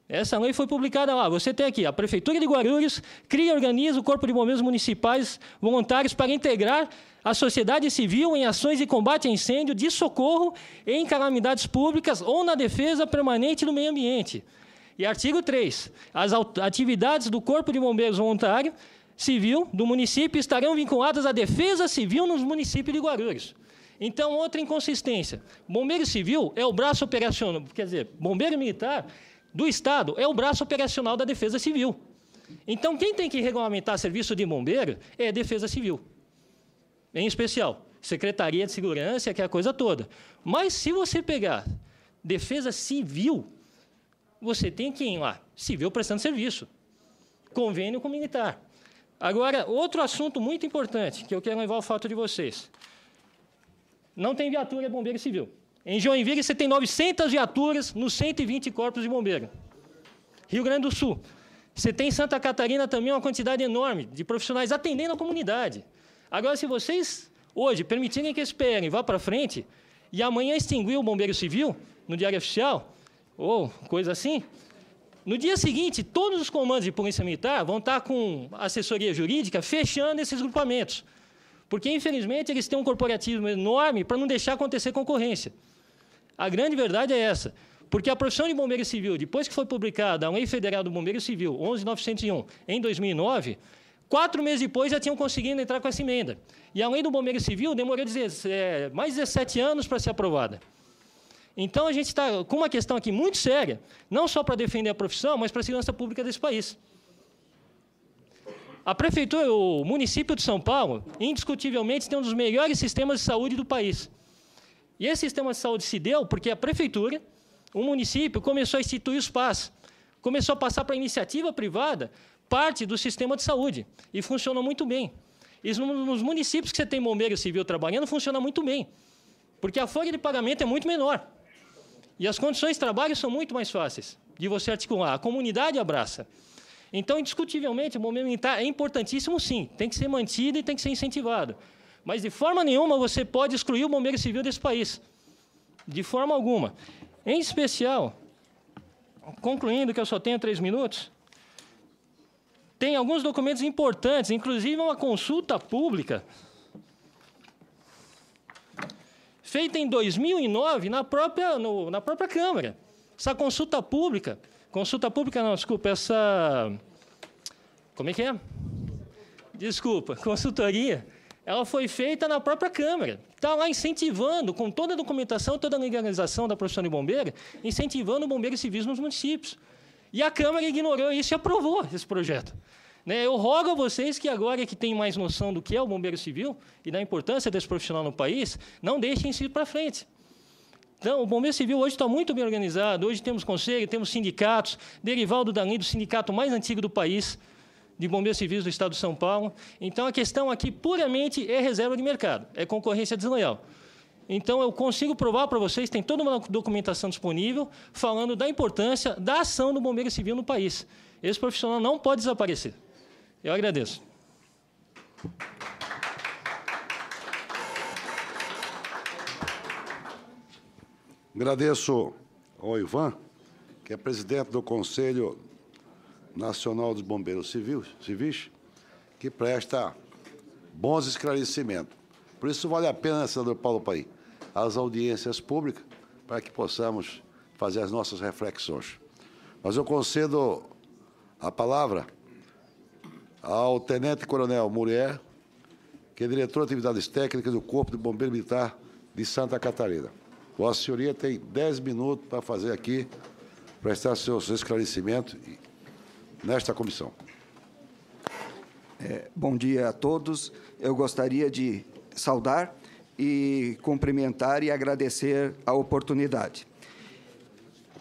Essa lei foi publicada lá. Você tem aqui, a Prefeitura de Guarulhos cria e organiza o Corpo de Bombeiros Municipais Voluntários para integrar a sociedade civil em ações de combate a incêndio, de socorro em calamidades públicas ou na defesa permanente do meio ambiente. E artigo 3, as atividades do Corpo de Bombeiros Voluntário Civil do município estarão vinculadas à defesa civil nos municípios de Guarulhos. Então, outra inconsistência. Bombeiro civil é o braço operacional, quer dizer, bombeiro militar do Estado é o braço operacional da defesa civil. Então, quem tem que regulamentar serviço de bombeiro é a defesa civil. Em especial, Secretaria de Segurança, que é a coisa toda. Mas, se você pegar defesa civil, você tem quem lá? Civil prestando serviço. Convênio com militar. Agora, outro assunto muito importante, que eu quero levar ao fato de vocês. Não tem viatura bombeiro civil. Em Joinville, você tem 900 viaturas nos 120 corpos de bombeiro. Rio Grande do Sul. Você tem em Santa Catarina também uma quantidade enorme de profissionais atendendo a comunidade. Agora, se vocês, hoje, permitirem que esse PL vá para frente e amanhã extinguir o bombeiro civil no Diário Oficial, ou coisa assim, no dia seguinte, todos os comandos de polícia militar vão estar com assessoria jurídica fechando esses grupamentos. Porque, infelizmente, eles têm um corporativismo enorme para não deixar acontecer concorrência. A grande verdade é essa. Porque a profissão de bombeiro civil, depois que foi publicada a Lei Federal do Bombeiro Civil, 11.901, em 2009, 4 meses depois já tinham conseguido entrar com essa emenda. E a Lei do Bombeiro Civil demorou mais de 17 anos para ser aprovada. Então, a gente está com uma questão aqui muito séria, não só para defender a profissão, mas para a segurança pública desse país. A Prefeitura, o município de São Paulo, indiscutivelmente, tem um dos melhores sistemas de saúde do país. E esse sistema de saúde se deu porque a Prefeitura, o município, começou a instituir os PAS, começou a passar para a iniciativa privada parte do sistema de saúde, e funciona muito bem. E nos municípios que você tem bombeiro civil trabalhando, funciona muito bem, porque a folha de pagamento é muito menor. E as condições de trabalho são muito mais fáceis de você articular. A comunidade abraça. Então, indiscutivelmente, o bombeiro militar é importantíssimo, sim. Tem que ser mantido e tem que ser incentivado. Mas, de forma nenhuma, você pode excluir o bombeiro civil desse país. De forma alguma. Em especial, concluindo que eu só tenho 3 minutos, tem alguns documentos importantes, inclusive uma consulta pública feita em 2009 na própria Câmara. Essa consulta pública não, desculpa, como é que é? Desculpa, consultoria, ela foi feita na própria Câmara. Está lá incentivando, com toda a documentação, toda a legalização da profissão de bombeiro, incentivando bombeiros civis nos municípios. E a Câmara ignorou isso e aprovou esse projeto. Eu rogo a vocês que agora que têm mais noção do que é o bombeiro civil e da importância desse profissional no país, não deixem isso ir para frente. Então, o bombeiro civil hoje está muito bem organizado, hoje temos conselho, temos sindicatos, derivado da lei do sindicato mais antigo do país, de bombeiros civis do Estado de São Paulo. Então, a questão aqui puramente é reserva de mercado, é concorrência desleal. Então, eu consigo provar para vocês, tem toda uma documentação disponível, falando da importância da ação do bombeiro civil no país. Esse profissional não pode desaparecer. Eu agradeço. Agradeço ao Ivan, que é presidente do Conselho Nacional dos Bombeiros Civis, que presta bons esclarecimentos. Por isso, vale a pena, senador Paulo Paim, as audiências públicas, para que possamos fazer as nossas reflexões. Mas eu concedo a palavra ao tenente-coronel Muriel, que é diretor de atividades técnicas do Corpo de Bombeiro Militar de Santa Catarina. Vossa Senhoria tem 10 minutos para fazer aqui, prestar seus esclarecimentos nesta comissão. Bom dia a todos. Eu gostaria de saudar e cumprimentar e agradecer a oportunidade.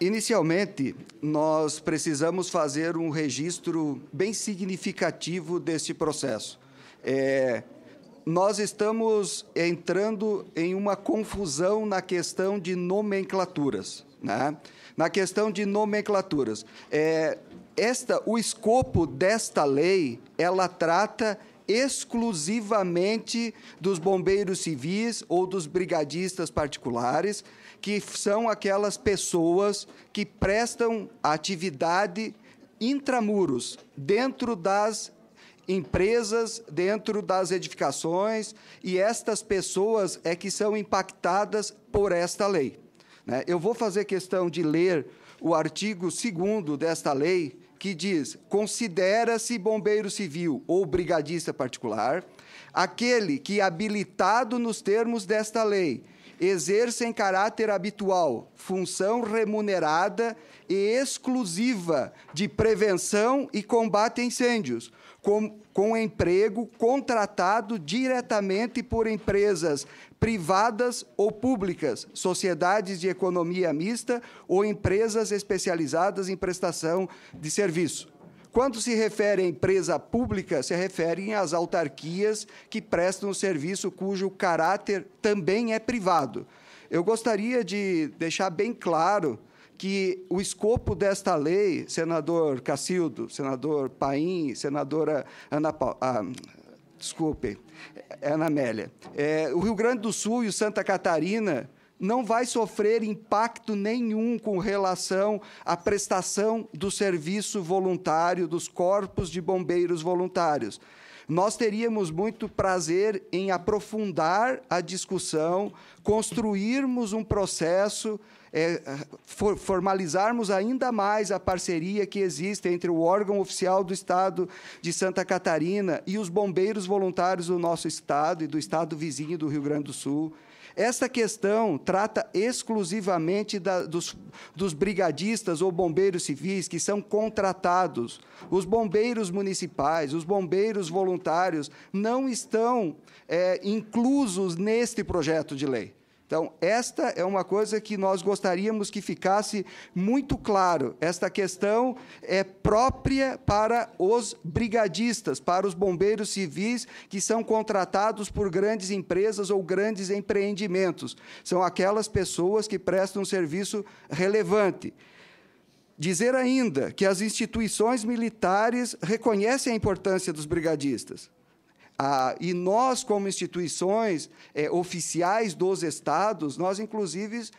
Inicialmente, nós precisamos fazer um registro bem significativo deste processo. Nós estamos entrando em uma confusão na questão de nomenclaturas, né? Na questão de nomenclaturas. O escopo desta lei, ela trata exclusivamente dos bombeiros civis ou dos brigadistas particulares, que são aquelas pessoas que prestam atividade intramuros, dentro das empresas, dentro das edificações, e estas pessoas é que são impactadas por esta lei. Eu vou fazer questão de ler o artigo 2º desta lei, que diz: considera-se bombeiro civil ou brigadista particular aquele que, habilitado nos termos desta lei, exerce em caráter habitual função remunerada e exclusiva de prevenção e combate a incêndios, com emprego contratado diretamente por empresas privadas ou públicas, sociedades de economia mista ou empresas especializadas em prestação de serviço. Quando se refere à empresa pública, se referem às autarquias que prestam o serviço cujo caráter também é privado. Eu gostaria de deixar bem claro que o escopo desta lei, senador Cacildo, senador Paim, senadora Ana Amélia, o Rio Grande do Sul e o Santa Catarina não vai sofrer impacto nenhum com relação à prestação do serviço voluntário dos corpos de bombeiros voluntários. Nós teríamos muito prazer em aprofundar a discussão, construirmos um processo, formalizarmos ainda mais a parceria que existe entre o órgão oficial do Estado de Santa Catarina e os bombeiros voluntários do nosso Estado e do Estado vizinho do Rio Grande do Sul. Esta questão trata exclusivamente dos brigadistas ou bombeiros civis que são contratados. Os bombeiros municipais, os bombeiros voluntários não estão inclusos neste projeto de lei. Então, esta é uma coisa que nós gostaríamos que ficasse muito claro. Esta questão é própria para os brigadistas, para os bombeiros civis que são contratados por grandes empresas ou grandes empreendimentos. São aquelas pessoas que prestam um serviço relevante. Dizer ainda que as instituições militares reconhecem a importância dos brigadistas. E nós, como instituições oficiais dos estados, nós, inclusive,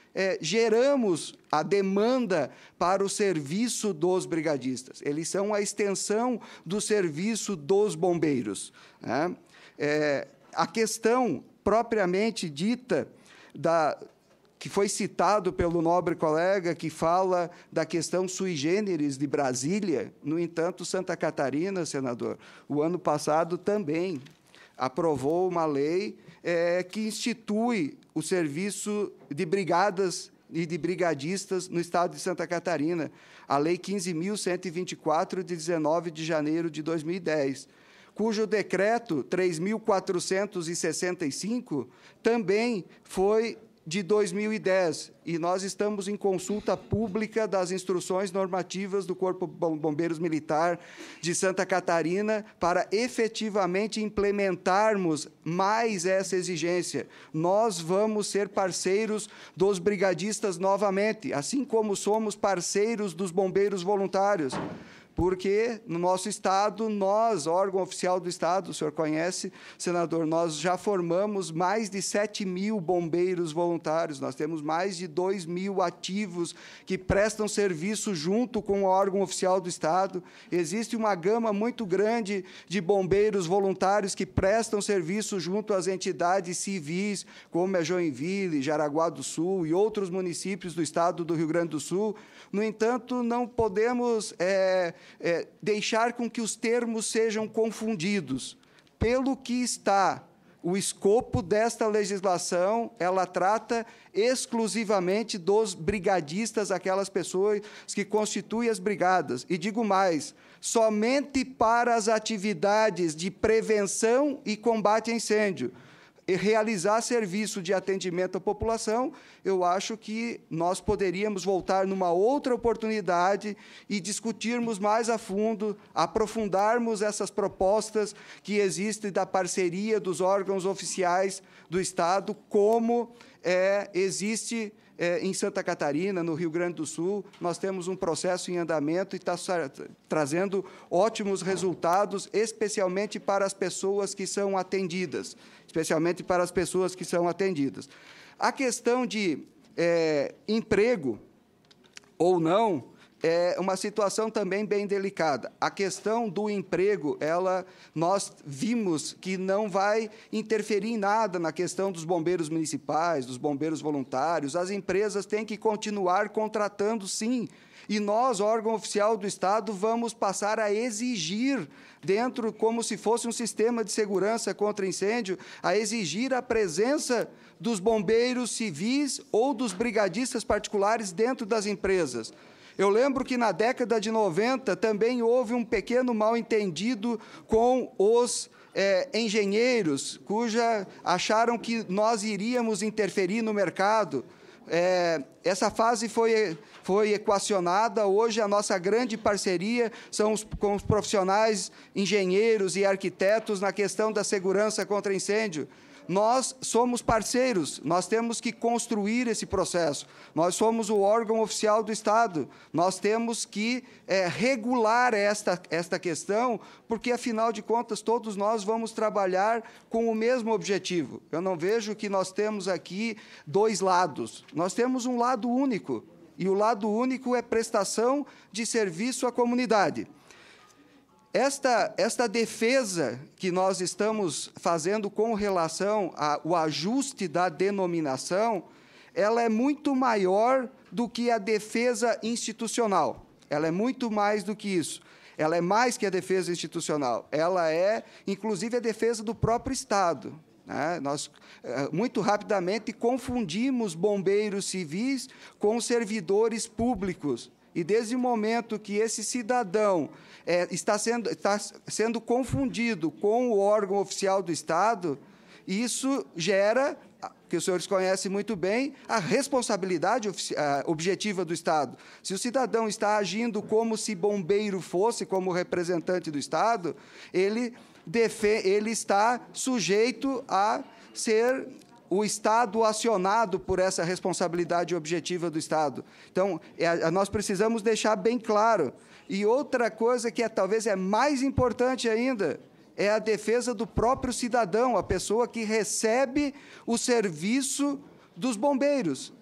geramos a demanda para o serviço dos brigadistas. Eles são a extensão do serviço dos bombeiros, né? A questão propriamente dita que foi citado pelo nobre colega, que fala da questão sui generis de Brasília. No entanto, Santa Catarina, senador, o ano passado também aprovou uma lei que institui o serviço de brigadas e de brigadistas no estado de Santa Catarina, a Lei 15.124, de 19 de janeiro de 2010, cujo decreto 3.465 também foi de 2010, e nós estamos em consulta pública das instruções normativas do Corpo Bombeiros Militar de Santa Catarina para efetivamente implementarmos mais essa exigência. Nós vamos ser parceiros dos brigadistas novamente, assim como somos parceiros dos bombeiros voluntários, porque no nosso Estado, nós, órgão oficial do Estado, o senhor conhece, senador, nós já formamos mais de 7.000 bombeiros voluntários, nós temos mais de 2.000 ativos que prestam serviço junto com o órgão oficial do Estado. Existe uma gama muito grande de bombeiros voluntários que prestam serviço junto às entidades civis, como a Joinville, Jaraguá do Sul e outros municípios do Estado do Rio Grande do Sul. No entanto, não podemos deixar com que os termos sejam confundidos. Pelo que está o escopo desta legislação, ela trata exclusivamente dos brigadistas, aquelas pessoas que constituem as brigadas. E digo mais, somente para as atividades de prevenção e combate a incêndio, e realizar serviço de atendimento à população, eu acho que nós poderíamos voltar numa outra oportunidade e discutirmos mais a fundo, aprofundarmos essas propostas que existem da parceria dos órgãos oficiais do Estado, como existe em Santa Catarina, no Rio Grande do Sul. Nós temos um processo em andamento e está trazendo ótimos resultados, especialmente para as pessoas que são atendidas. A questão de emprego ou não é uma situação também bem delicada. A questão do emprego, nós vimos que não vai interferir em nada na questão dos bombeiros municipais, dos bombeiros voluntários. As empresas têm que continuar contratando, sim. E nós, órgão oficial do Estado, vamos passar a exigir, dentro, como se fosse um sistema de segurança contra incêndio, a exigir a presença dos bombeiros civis ou dos brigadistas particulares dentro das empresas. Eu lembro que, na década de 90, também houve um pequeno mal-entendido com os engenheiros, acharam que nós iríamos interferir no mercado. Essa fase foi equacionada. Hoje, a nossa grande parceria são com os profissionais, engenheiros e arquitetos na questão da segurança contra incêndio. Nós somos parceiros, nós temos que construir esse processo. Nós somos o órgão oficial do Estado, nós temos que regular esta questão, porque, afinal de contas, todos nós vamos trabalhar com o mesmo objetivo. Eu não vejo que nós temos aqui dois lados, nós temos um lado único, e o lado único é prestação de serviço à comunidade. Esta defesa que nós estamos fazendo com relação ao ajuste da denominação, ela é muito maior do que a defesa institucional. Ela é muito mais do que isso. Ela é mais que a defesa institucional. Ela é, inclusive, a defesa do próprio Estado. Nós, muito rapidamente, confundimos bombeiros civis com servidores públicos. E, desde o momento que esse cidadão está sendo confundido com o órgão oficial do Estado, isso gera, que os senhores conhecem muito bem, a responsabilidade objetiva do Estado. Se o cidadão está agindo como se bombeiro fosse, como representante do Estado, ele está sujeito a ser o Estado acionado por essa responsabilidade objetiva do Estado. Então, nós precisamos deixar bem claro. E outra coisa que talvez é mais importante ainda, é a defesa do próprio cidadão, a pessoa que recebe o serviço dos bombeiros.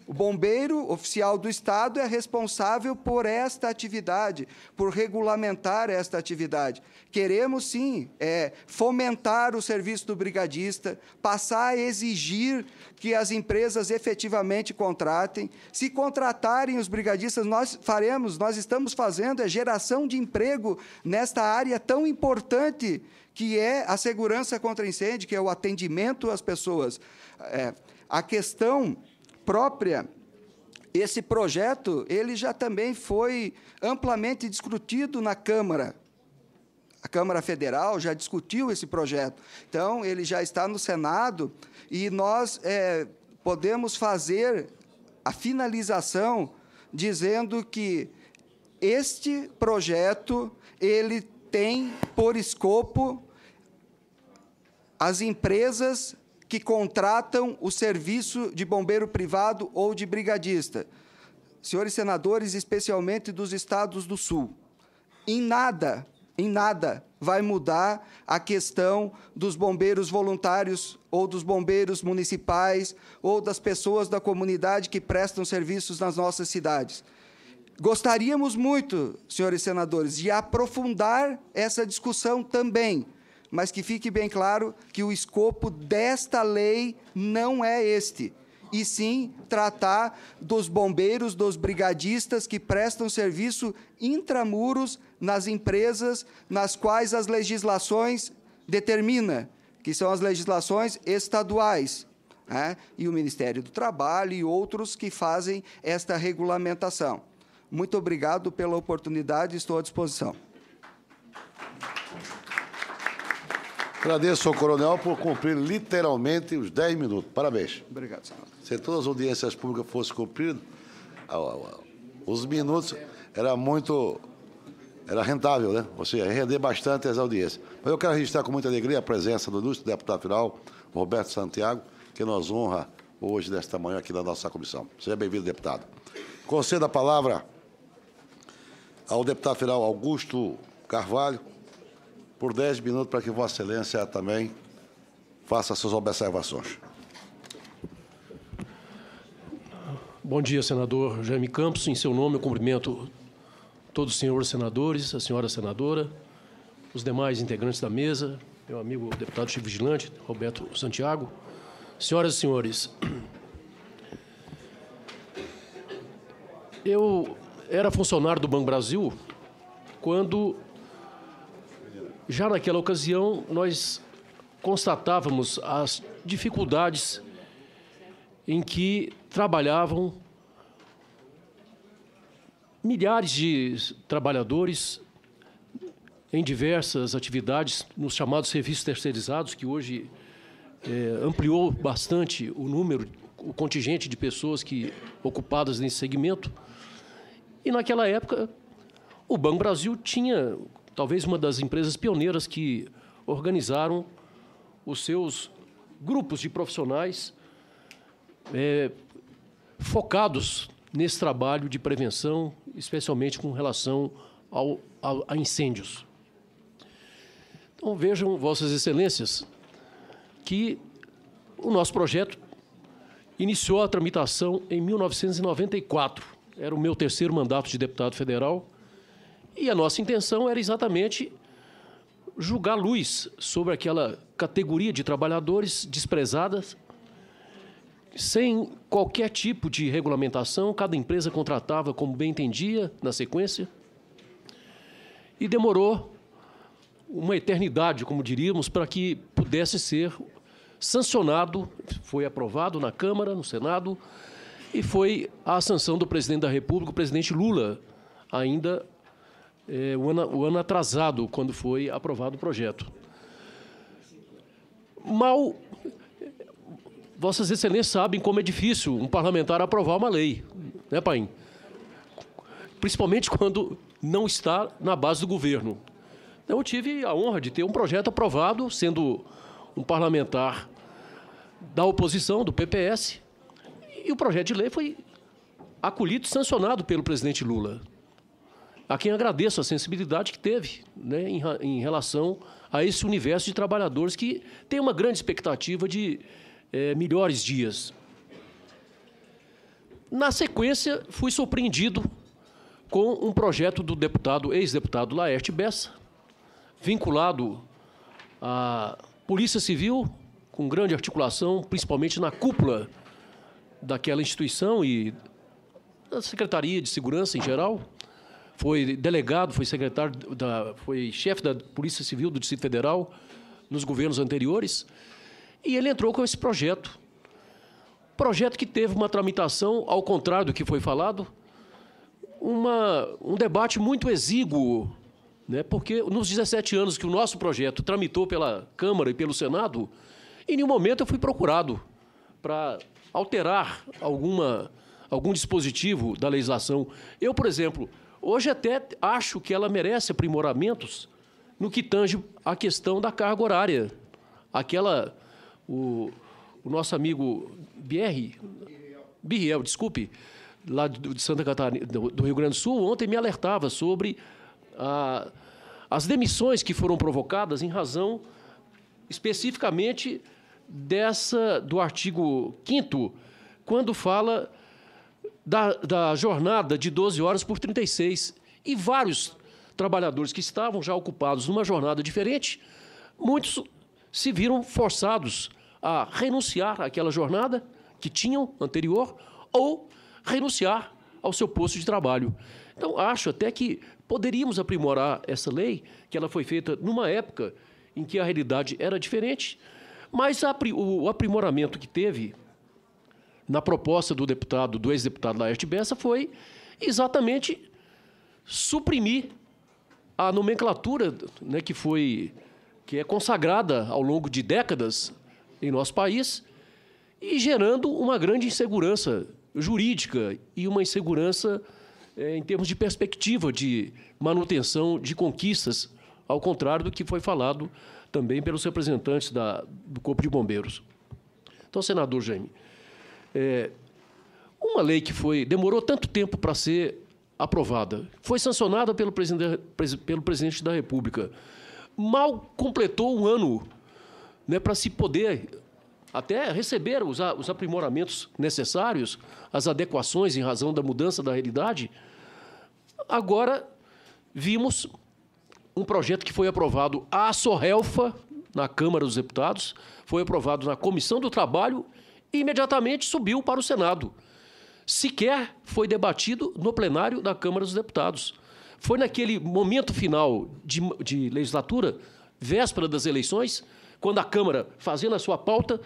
O bombeiro oficial do Estado é responsável por esta atividade, por regulamentar esta atividade. Queremos, sim, fomentar o serviço do brigadista, passar a exigir que as empresas efetivamente contratem. Se contratarem os brigadistas, nós estamos fazendo geração de emprego nesta área tão importante que é a segurança contra incêndio, que é o atendimento às pessoas. A questão própria, esse projeto, ele já também foi amplamente discutido na Câmara. A Câmara Federal já discutiu esse projeto. Então, ele já está no Senado e nós podemos fazer a finalização dizendo que este projeto, ele tem por escopo as empresas que contratam o serviço de bombeiro privado ou de brigadista. Senhores senadores, especialmente dos estados do Sul, em nada vai mudar a questão dos bombeiros voluntários ou dos bombeiros municipais ou das pessoas da comunidade que prestam serviços nas nossas cidades. Gostaríamos muito, senhores senadores, de aprofundar essa discussão também, mas que fique bem claro que o escopo desta lei não é este, e sim tratar dos bombeiros, dos brigadistas que prestam serviço intramuros nas empresas nas quais as legislações determinam que são as legislações estaduais, né? E o Ministério do Trabalho e outros que fazem esta regulamentação. Muito obrigado pela oportunidade, estou à disposição. Agradeço ao coronel por cumprir literalmente os 10 minutos. Parabéns. Obrigado, senhor. Se todas as audiências públicas fossem cumpridas, os minutos era rentável, né? Ou seja, render bastante as audiências. Mas eu quero registrar com muita alegria a presença do ilustre deputado federal, Roberto Santiago, que nos honra hoje, nesta manhã, aqui na nossa comissão. Seja bem-vindo, deputado. Concedo a palavra ao deputado federal Augusto Carvalho, por 10 minutos, para que Vossa Excelência também faça suas observações. Bom dia, senador Jaime Campos. Em seu nome, eu cumprimento todos os senhores senadores, a senhora senadora, os demais integrantes da mesa, meu amigo deputado chefe vigilante, Roberto Santiago. Senhoras e senhores, eu era funcionário do Banco Brasil quando, já naquela ocasião, nós constatávamos as dificuldades em que trabalhavam milhares de trabalhadores em diversas atividades, nos chamados serviços terceirizados, que hoje ampliou bastante o número, o contingente de pessoas ocupadas nesse segmento. E, naquela época, o Banco Brasil tinha, talvez, uma das empresas pioneiras que organizaram os seus grupos de profissionais focados nesse trabalho de prevenção, especialmente com relação a incêndios. Então, vejam, Vossas Excelências, que o nosso projeto iniciou a tramitação em 1994. Era o meu terceiro mandato de deputado federal e a nossa intenção era exatamente julgar luz sobre aquela categoria de trabalhadores desprezadas, sem qualquer tipo de regulamentação. Cada empresa contratava como bem entendia, na sequência, e demorou uma eternidade, como diríamos, para que pudesse ser sancionado. Foi aprovado na Câmara, no Senado, e foi a sanção do presidente da República, o presidente Lula, ainda o ano atrasado, quando foi aprovado o projeto. Mal, Vossas Excelências sabem como é difícil um parlamentar aprovar uma lei, né, Paim? Principalmente quando não está na base do governo. Eu tive a honra de ter um projeto aprovado, sendo um parlamentar da oposição, do PPS, e o projeto de lei foi acolhido e sancionado pelo presidente Lula, a quem agradeço a sensibilidade que teve, né, em relação a esse universo de trabalhadores que tem uma grande expectativa de melhores dias. Na sequência, fui surpreendido com um projeto do ex-deputado Laerte Bessa, vinculado à Polícia Civil, com grande articulação, principalmente na cúpula daquela instituição e da Secretaria de Segurança em geral. Foi delegado, foi secretário, foi chefe da Polícia Civil do Distrito Federal nos governos anteriores, e ele entrou com esse projeto. Projeto que teve uma tramitação, ao contrário do que foi falado, um debate muito exíguo, né? Porque nos 17 anos que o nosso projeto tramitou pela Câmara e pelo Senado, em nenhum momento eu fui procurado para alterar algum dispositivo da legislação. Eu, por exemplo, hoje até acho que ela merece aprimoramentos no que tange à questão da carga horária. O nosso amigo Birriel, desculpe, lá de Santa Catarina, do Rio Grande do Sul, ontem me alertava sobre as demissões que foram provocadas em razão, especificamente, do artigo 5º, quando fala da jornada de 12 horas por 36. E vários trabalhadores que estavam já ocupados numa jornada diferente, muitos se viram forçados a renunciar àquela jornada que tinham anterior ou renunciar ao seu posto de trabalho. Então, acho até que poderíamos aprimorar essa lei, que ela foi feita numa época em que a realidade era diferente, mas o aprimoramento que teve na proposta do ex-deputado Laerte Bessa foi exatamente suprimir a nomenclatura, né, que é consagrada ao longo de décadas em nosso país e gerando uma grande insegurança jurídica e uma insegurança em termos de perspectiva de manutenção de conquistas, ao contrário do que foi falado também pelos representantes do Corpo de Bombeiros. Então, senador Jaime, uma lei que demorou tanto tempo para ser aprovada, foi sancionada pelo presidente da República, mal completou um ano, né, para se poder até receber os aprimoramentos necessários, as adequações em razão da mudança da realidade. Agora, vimos um projeto que foi aprovado à sorrelfa na Câmara dos Deputados, foi aprovado na Comissão do Trabalho e imediatamente subiu para o Senado. Sequer foi debatido no plenário da Câmara dos Deputados. Foi naquele momento final de legislatura, véspera das eleições, quando a Câmara, fazendo a sua pauta,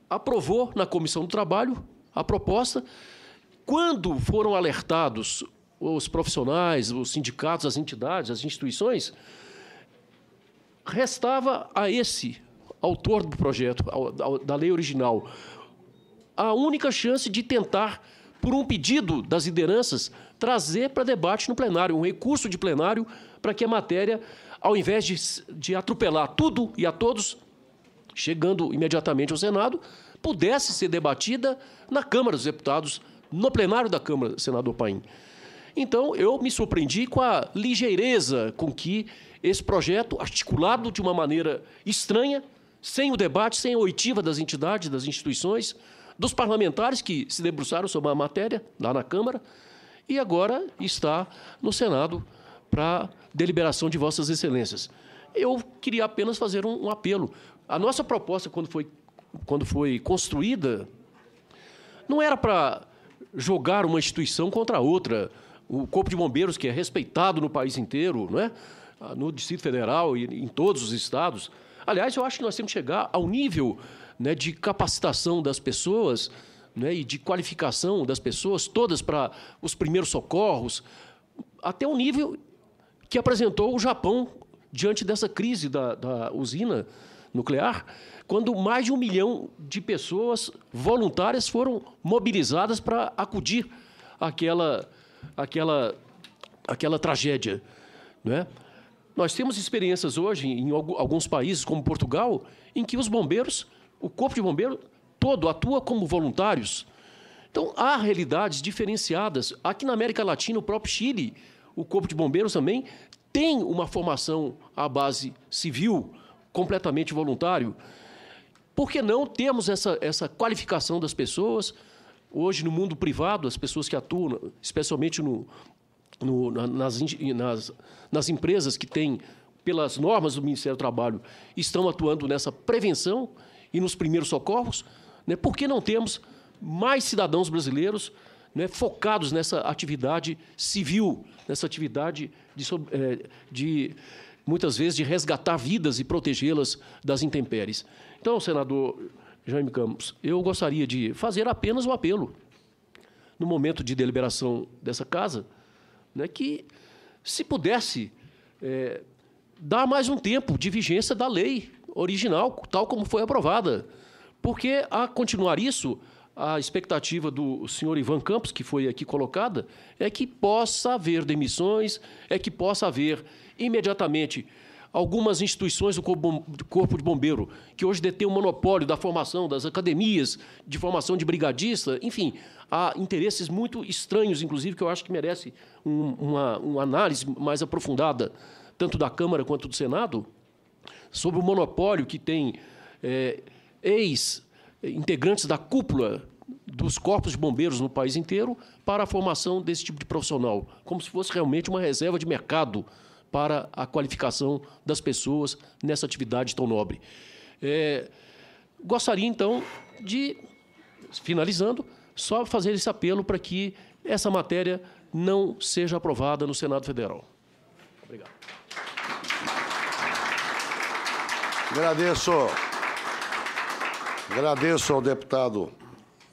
aprovou na Comissão do Trabalho a proposta. Quando foram alertados os profissionais, os sindicatos, as entidades, as instituições, restava a esse autor do projeto, da lei original, a única chance de tentar, por um pedido das lideranças, trazer para debate no plenário, um recurso de plenário para que a matéria, ao invés de atropelar tudo e a todos, chegando imediatamente ao Senado, pudesse ser debatida na Câmara dos Deputados, no plenário da Câmara, senador Paim. Então, eu me surpreendi com a ligeireza com que esse projeto, articulado de uma maneira estranha, sem o debate, sem a oitiva das entidades, das instituições, dos parlamentares que se debruçaram sobre a matéria lá na Câmara, e agora está no Senado para deliberação de Vossas Excelências. Eu queria apenas fazer um apelo. A nossa proposta, quando foi construída, não era para jogar uma instituição contra a outra. O Corpo de Bombeiros, que é respeitado no país inteiro, não é? No Distrito Federal e em todos os estados. Aliás, eu acho que nós temos que chegar ao nível, né, de capacitação das pessoas, né, e de qualificação das pessoas, todas para os primeiros socorros, até o nível que apresentou o Japão diante dessa crise da usina nuclear, quando mais de 1 milhão de pessoas voluntárias foram mobilizadas para acudir àquela tragédia, não é? Nós temos experiências hoje em alguns países, como Portugal, em que os bombeiros, o Corpo de Bombeiros todo atua como voluntários. Então, há realidades diferenciadas. Aqui na América Latina, o próprio Chile, o Corpo de Bombeiros também tem uma formação à base civil, completamente voluntário. Por que não termos essa qualificação das pessoas? Hoje, no mundo privado, as pessoas que atuam, especialmente nas empresas que têm, pelas normas do Ministério do Trabalho, estão atuando nessa prevenção e nos primeiros socorros, né? Por que não temos mais cidadãos brasileiros, né, focados nessa atividade civil, nessa atividade muitas vezes, de resgatar vidas e protegê-las das intempéries? Então, senador Jaime Campos, eu gostaria de fazer apenas um apelo, no momento de deliberação dessa casa, né, que, se pudesse, dar mais um tempo de vigência da lei original, tal como foi aprovada. Porque, a continuar isso, a expectativa do senhor Ivan Campos, que foi aqui colocada, é que possa haver demissões, é que possa haver, imediatamente, algumas instituições do Corpo de Bombeiro, que hoje detêm o monopólio da formação, das academias de formação de brigadista, enfim, há interesses muito estranhos, inclusive, que eu acho que merece uma análise mais aprofundada, tanto da Câmara quanto do Senado, sobre o monopólio que tem ex-integrantes da cúpula dos corpos de bombeiros no país inteiro para a formação desse tipo de profissional, como se fosse realmente uma reserva de mercado para a qualificação das pessoas nessa atividade tão nobre. Gostaria, então, de, finalizando, só fazer esse apelo para que essa matéria não seja aprovada no Senado Federal. Obrigado. Agradeço ao deputado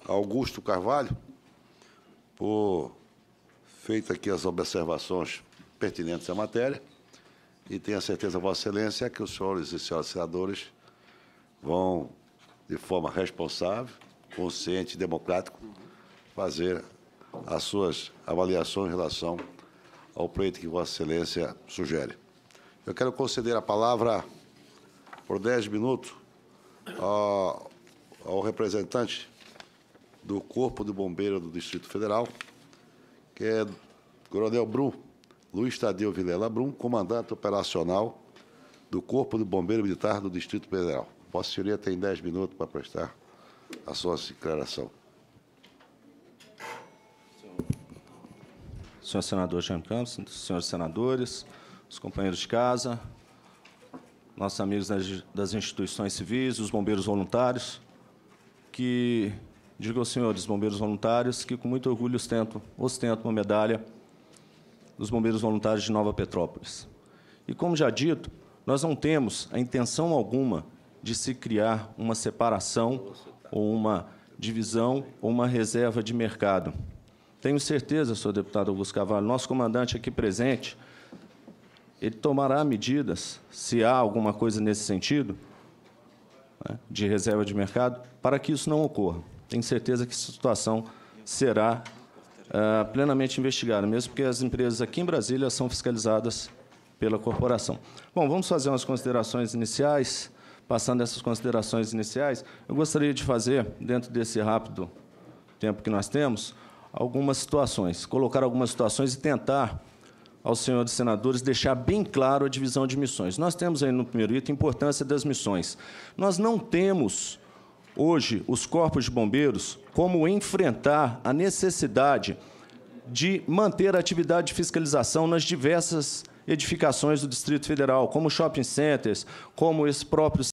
Augusto Carvalho por feito aqui as observações pertinentes à matéria e tenho a certeza, Vossa Excelência, que os senhores e senhoras senadores vão, de forma responsável, consciente e democrática, fazer as suas avaliações em relação ao pleito que Vossa Excelência sugere. Eu quero conceder a palavra por 10 minutos ao representante do Corpo de Bombeiros do Distrito Federal, que é Coronel Brum, Luiz Tadeu Vilela Brum, comandante operacional do Corpo de Bombeiros Militar do Distrito Federal. Vossa Senhoria tem 10 minutos para prestar a sua declaração. Senhor senador Jean Campos, senhores senadores, os companheiros de casa, nossos amigos das instituições civis, os bombeiros voluntários, que digo aos senhores bombeiros voluntários que, com muito orgulho, ostentam uma medalha dos bombeiros voluntários de Nova Petrópolis. E, como já dito, nós não temos a intenção alguma de se criar uma separação ou uma divisão ou uma reserva de mercado. Tenho certeza, senhor deputado Augusto Carvalho, nosso comandante aqui presente, ele tomará medidas, se há alguma coisa nesse sentido, né, de reserva de mercado, para que isso não ocorra. Tenho certeza que essa situação será plenamente investigada, mesmo porque as empresas aqui em Brasília são fiscalizadas pela corporação. Bom, vamos fazer umas considerações iniciais. Passando essas considerações iniciais, eu gostaria de fazer, dentro desse rápido tempo que nós temos, algumas situações, colocar algumas situações e tentar, aos senhores senadores, deixar bem claro a divisão de missões. Nós temos aí no primeiro item a importância das missões. Nós não temos, hoje, os corpos de bombeiros como enfrentar a necessidade de manter a atividade de fiscalização nas diversas edificações do Distrito Federal, como shopping centers, como esse próprio